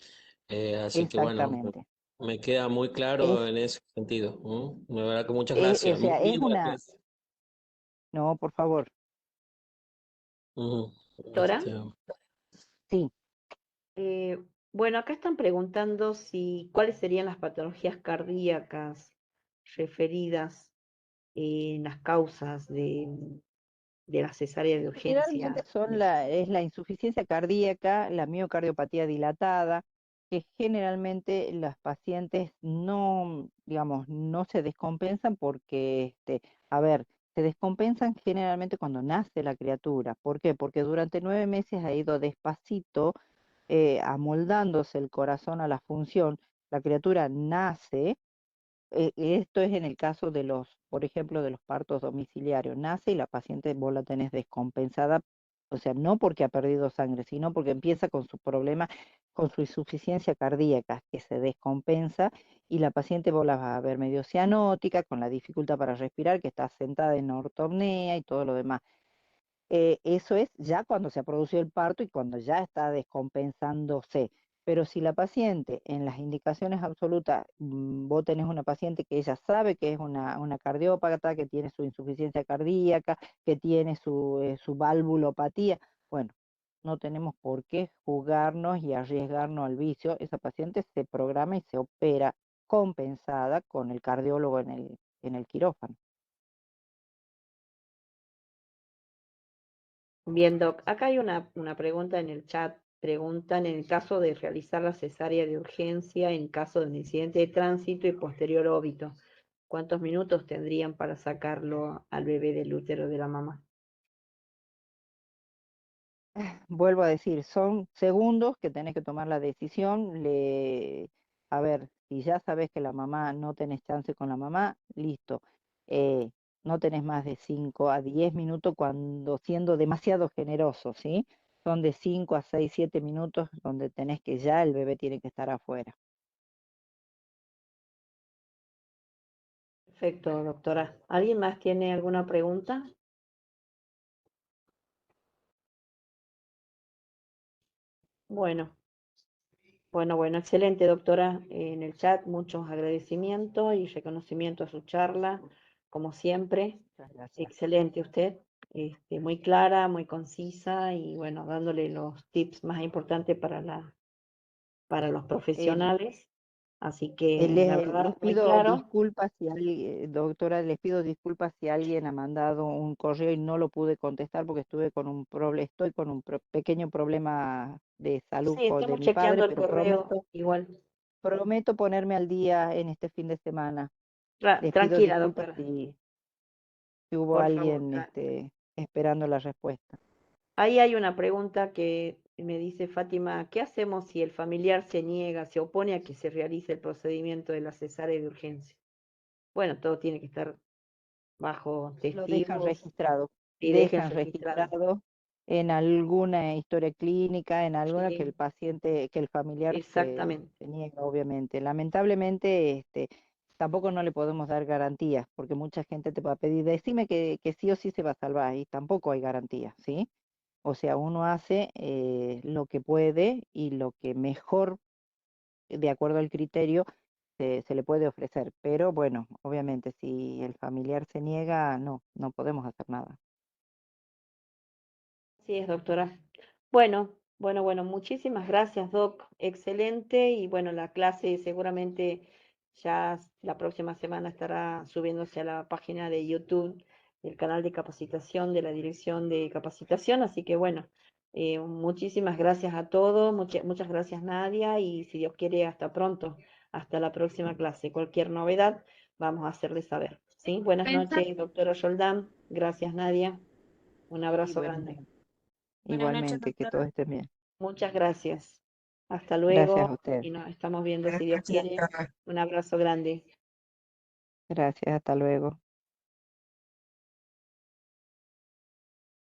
Así que bueno, Exactamente. me queda muy claro Es, en ese sentido. La verdad que muchas gracias. o Muy sea, es linda la una, clase. no, por favor, Ujú. Doctora. sí. Eh, bueno, acá están preguntando si cuáles serían las patologías cardíacas referidas en las causas de la cesárea de Generalmente urgencia. es la insuficiencia cardíaca, la miocardiopatía dilatada, que generalmente las pacientes no, digamos, no se descompensan porque, a ver, se descompensan generalmente cuando nace la criatura. ¿Por qué? Porque durante 9 meses ha ido despacito amoldándose el corazón a la función. La criatura nace. Esto es en el caso de los, por ejemplo, de los partos domiciliarios. Nace y la paciente vos la tenés descompensada, o sea, no porque ha perdido sangre, sino porque empieza con su problema, con su insuficiencia cardíaca, que se descompensa y la paciente vos la vas a ver medio cianótica, con la dificultad para respirar, que está sentada en ortopnea y todo lo demás. Eso es ya cuando se ha producido el parto y cuando ya está descompensándose. Pero si la paciente, en las indicaciones absolutas, vos tenés una paciente que ella sabe que es una cardiópata, que tiene su insuficiencia cardíaca, que tiene su valvulopatía, bueno, no tenemos por qué jugarnos y arriesgarnos al vicio. Esa paciente se programa y se opera compensada con el cardiólogo en el quirófano. Bien, Doc, acá hay una pregunta en el chat. Preguntan en el caso de realizar la cesárea de urgencia en caso de un incidente de tránsito y posterior óbito, ¿cuántos minutos tendrían para sacarlo al bebé del útero de la mamá? Vuelvo a decir, son segundos que tenés que tomar la decisión. A ver, si ya sabes que la mamá no tenés chance con la mamá, listo. Eh, no tenés más de 5 a 10 minutos cuando siendo demasiado generoso, ¿sí? Son de 5 a 6, 7 minutos donde tenés que ya el bebé tiene que estar afuera. Perfecto, doctora. ¿Alguien más tiene alguna pregunta? Bueno, bueno, excelente, doctora. En el chat muchos agradecimientos y reconocimiento a su charla, como siempre. Muchas gracias. Excelente usted, muy clara, muy concisa y bueno, dándole los tips más importantes para los El- profesionales. Así que la verdad, Les muy pido claro. disculpas si alguien, doctora, les pido disculpas si alguien ha mandado un correo y no lo pude contestar porque estoy con un pequeño problema de salud Sí, de estamos mi padre, chequeando el pero correo igual. prometo ponerme al día en este fin de semana. Les pido Tranquila, disculpas doctora, si hubo por favor. alguien esperando la respuesta. Ahí hay una pregunta que me dice Fátima, ¿qué hacemos si el familiar se niega, se opone a que se realice el procedimiento de la cesárea de urgencia? Bueno, todo tiene que estar bajo Lo dejan testigos registrado, y dejen dejan registrado. registrado en alguna historia clínica, en alguna que el Sí, paciente, que el familiar exactamente. se niega, obviamente. Lamentablemente, tampoco no le podemos dar garantías, porque mucha gente te va a pedir, decime que sí o sí se va a salvar, y tampoco hay garantías, ¿sí? O sea, uno hace lo que puede y lo que mejor, de acuerdo al criterio, se le puede ofrecer. Pero bueno, obviamente, si el familiar se niega, no podemos hacer nada. Sí, es doctora. Bueno, muchísimas gracias, Doc. Excelente. Y bueno, la clase seguramente ya la próxima semana estará subiéndose a la página de YouTube del canal de capacitación de la Dirección de Capacitación. Así que bueno, muchísimas gracias a todos. Muchas gracias, Nadia. Y si Dios quiere, hasta pronto. Hasta la próxima clase. Cualquier novedad, vamos a hacerles saber. ¿Sí? Buenas Pensar. noches, doctora Yoldán. Gracias, Nadia. Un Sí, abrazo buenas grande. noches. Buenas noches, Igualmente, que todos doctora. estén bien. Muchas gracias. Hasta Gracias a luego ustedes. y nos estamos viendo si Dios Gracias, quiere. doctora. Un abrazo grande. Gracias, hasta luego.